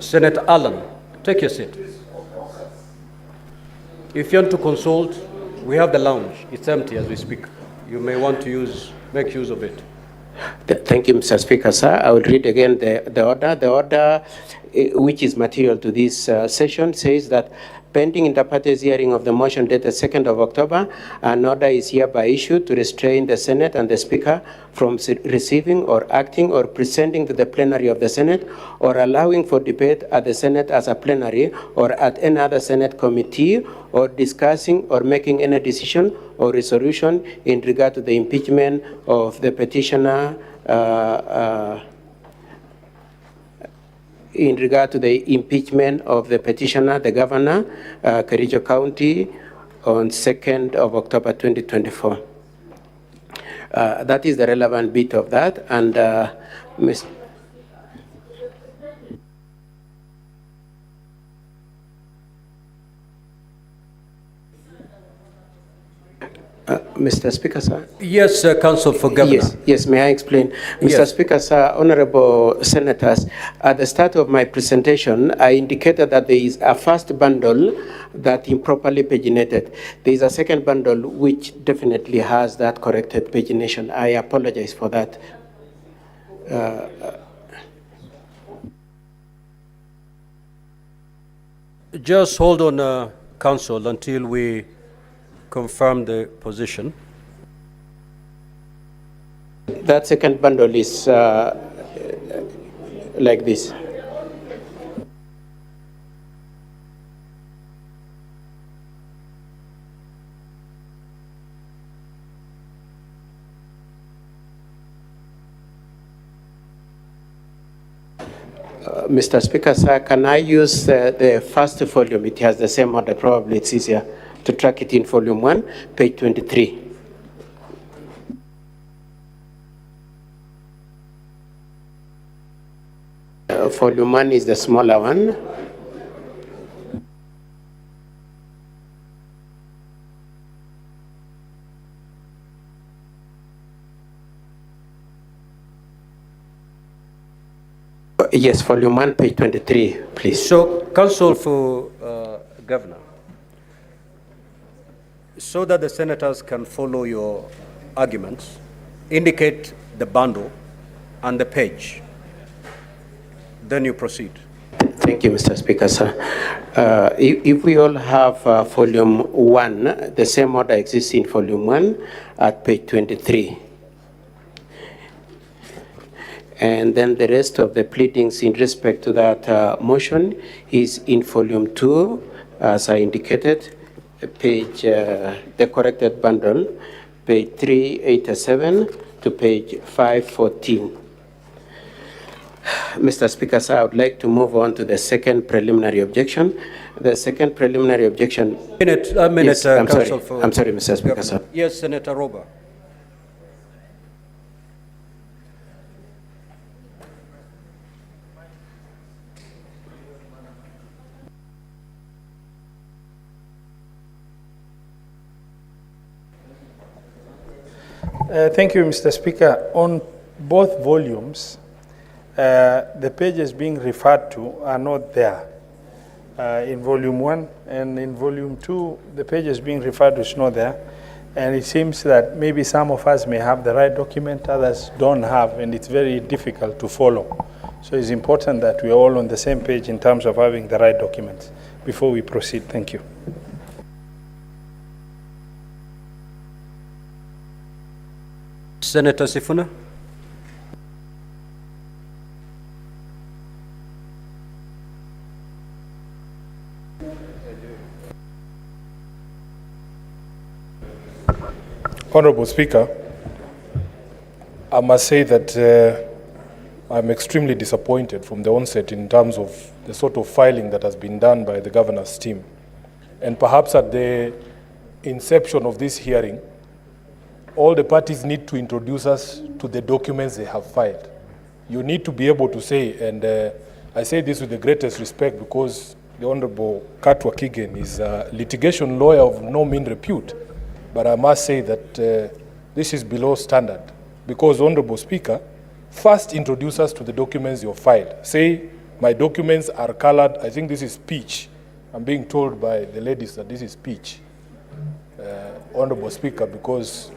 Senator Allen, take your seat. If you want to consult, we have the lounge. It's empty as we speak. You may want to make use of it. Thank you, Mr. Speaker, sir. I will read again the order. The order, which is material to this session, says that pending inter partes hearing of the motion dated 2nd of October, an order is hereby issued to restrain the Senate and the Speaker from receiving or acting or presenting to the plenary of the Senate or allowing for debate at the Senate as a plenary or at any other Senate committee or discussing or making any decision or resolution in regard to the impeachment of the petitioner in regard to the impeachment of the petitioner, the governor, Kericho County, on 2nd of October 2024. That is the relevant bit of that. And Mr. Speaker, sir. Yes, Counsel for Governor. Yes, may I explain? Mr. Speaker, sir, honorable senators, at the start of my presentation, I indicated that there is a first bundle that improperly paginated. There is a second bundle which definitely has that corrected pagination. I apologize for that. Just hold on, Counsel, until we confirm the position. That second bundle is like this. Mr. Speaker, sir, can I use the first volume? It has the same order. Probably it's easier to track it in volume 1, page 23. Volume 1 is the smaller one. Yes, volume 1, page 23, please. So, Counsel for Governor, so that the senators can follow your arguments, indicate the bundle and the page. Then you proceed. Thank you, Mr. Speaker, sir. If we all have volume 1, the same order exists in volume 1 at page 23. And then the rest of the pleadings in respect to that motion is in volume 2, as I indicated, page, the corrected bundle, page 387 to page 514. Mr. Speaker, sir, I would like to move on to the second preliminary objection. The second preliminary objection. A minute, yes, I'm Counsel sorry. I'm sorry, Mr. Speaker, sir. Yes, Senator Roba. Thank you, Mr. Speaker. On both volumes, the pages being referred to are not there. In volume 1 and in volume 2, the pages being referred to is not there. And it seems that maybe some of us may have the right document, others don't have, and it's very difficult to follow. So it's important that we are all on the same page in terms of having the right documents before we proceed. Thank you. Senator Sifuna. Honorable Speaker, I must say that I'm extremely disappointed from the onset in terms of the sort of filing that has been done by the governor's team. And perhaps at the inception of this hearing, all the parties need to introduce us to the documents they have filed. You need to be able to say, and I say this with the greatest respect because the Honorable Katwa Kigen is a litigation lawyer of no mean repute, but I must say that this is below standard because, Honorable Speaker, first introduce us to the documents you filed. Say My documents are colored. I think this is peach. I'm being told by the ladies that this is peach, Honorable Speaker, because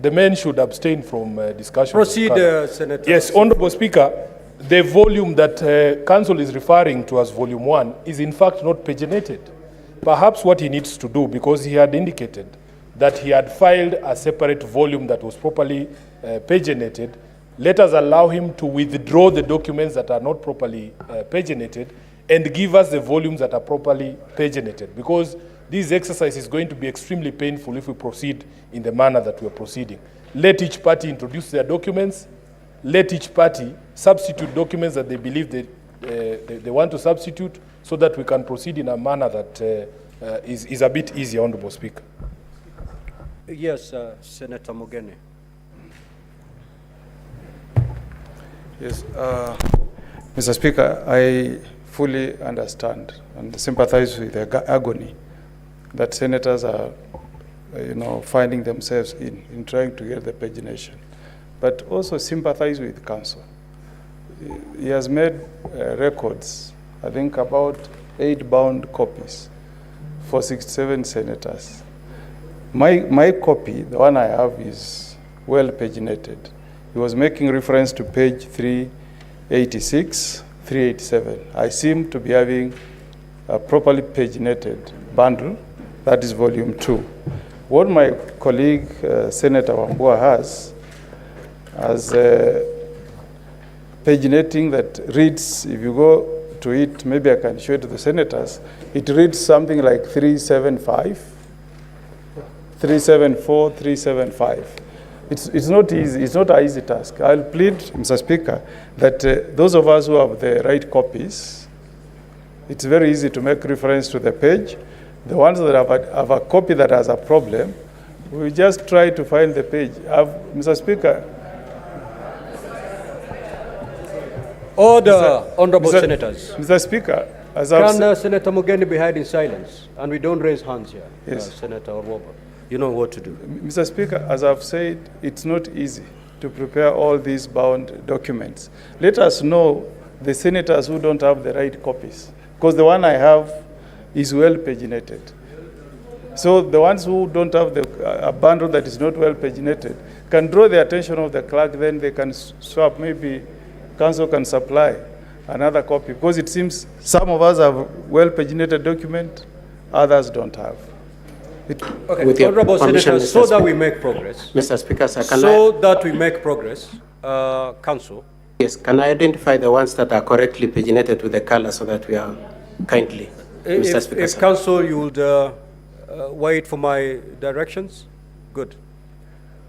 the men should abstain from discussion. Proceed, Senator. Yes, Honorable Speaker, the volume that Council is referring to as volume 1 is in fact not paginated. Perhaps what he needs to do, because he had indicated that he had filed a separate volume that was properly paginated, let us allow him to withdraw the documents that are not properly paginated and give us the volumes that are properly paginated, because this exercise is going to be extremely painful if we proceed in the manner that we are proceeding. Let each party introduce their documents. Let each party substitute documents that they believe they want to substitute, so that we can proceed in a manner that is a bit easier, Honorable Speaker. Yes, Senator Mogeni. Yes, Mr. Speaker, I fully understand and sympathize with the agony that senators are, finding themselves in trying to get the pagination, but also sympathize with counsel. He has made records, I think about 8 bound copies for 67 senators. My copy, the one I have, is well paginated. He was making reference to page 386, 387. I seem to be having a properly paginated bundle, that is volume 2. What my colleague, Senator Wambua has, as paginating that reads, if you go to it, maybe I can show it to the senators, it reads something like 375, 374, 375. It's not easy. It's not an easy task. I'll plead, Mr. Speaker, that those of us who have the right copies, it's very easy to make reference to the page. The ones that have a copy that has a problem, we just try to find the page. Mr. Speaker. Order, honorable senators. Mr. Speaker, as I've Can Senator Mogeni be held in silence? And we don't raise hands here. Yes. Senator Orwobo, you know what to do. Mr. Speaker, as I've said, it's not easy to prepare all these bound documents. Let us know the senators who don't have the right copies, because the one I have is well paginated. So the ones who don't have a bundle that is not well paginated can draw the attention of the clerk, then they can swap. Maybe council can supply another copy, because it seems some of us have well paginated document, others don't have. Okay, With your honorable permission, senators, Mr. so that Speaker. we make progress. Mr. Speaker, sir, That we make progress, council. Yes, can I identify the ones that are correctly paginated with the color so that we are kindly? Mr. Speaker, If sir. council, you would wait for my directions, good.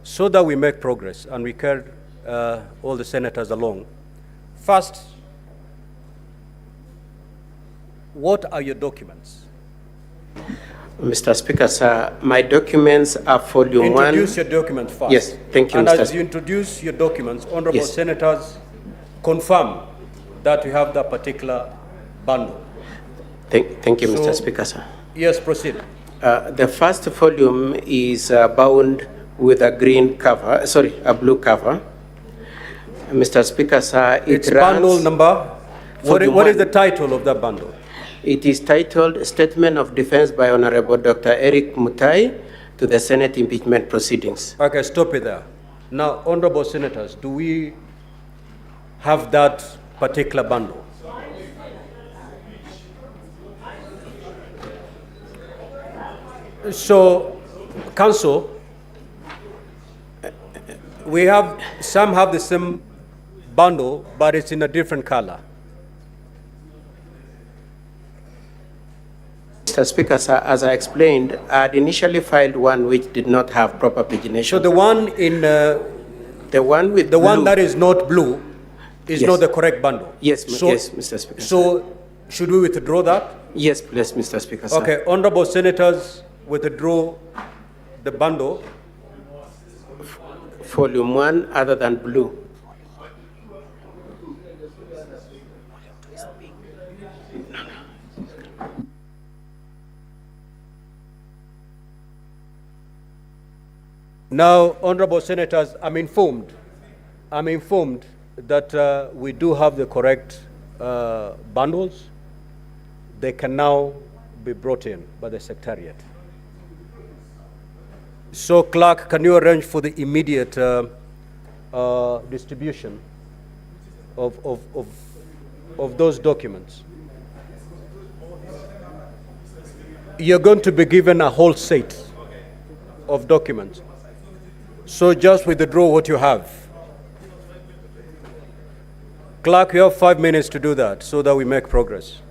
So that we make progress and we carry all the senators along. First, what are your documents? Mr. Speaker, sir, my documents are volume 1. Introduce your documents first. Yes, thank you, And Mr. as you Speaker. introduce your documents, honorable Yes. senators, confirm that you have that particular bundle. Thank you, Mr. So- Speaker, sir. Yes, proceed. The first volume is bound with a green cover, a blue cover. Mr. Speaker, sir, It's it bundle runs, number. Volume What is one. the title of that bundle? it is titled Statement of Defense by Honorable Dr. Eric Mutai to the Senate impeachment proceedings. Okay, stop it there. Now, honorable senators, do we have that particular bundle? So, council, some have the same bundle, but it's in a different color. Mr. Speaker, sir, as I explained, I had initially filed one which did not have proper pagination. So the one in the one with the one blue- that is not blue is Yes. not the correct bundle. Yes, So, yes, Mr. Speaker. So, should we withdraw that? Yes, please, Mr. Speaker, sir. Okay, honorable senators, withdraw the bundle. Volume 1 other than blue. Now, honorable senators, I'm informed that we do have the correct bundles, they can now be brought in by the Secretariat. So, Clerk, can you arrange for the immediate distribution of those documents? You're going to be given a whole set of documents. So just withdraw what you have. Clerk, you have 5 minutes to do that so that we make progress.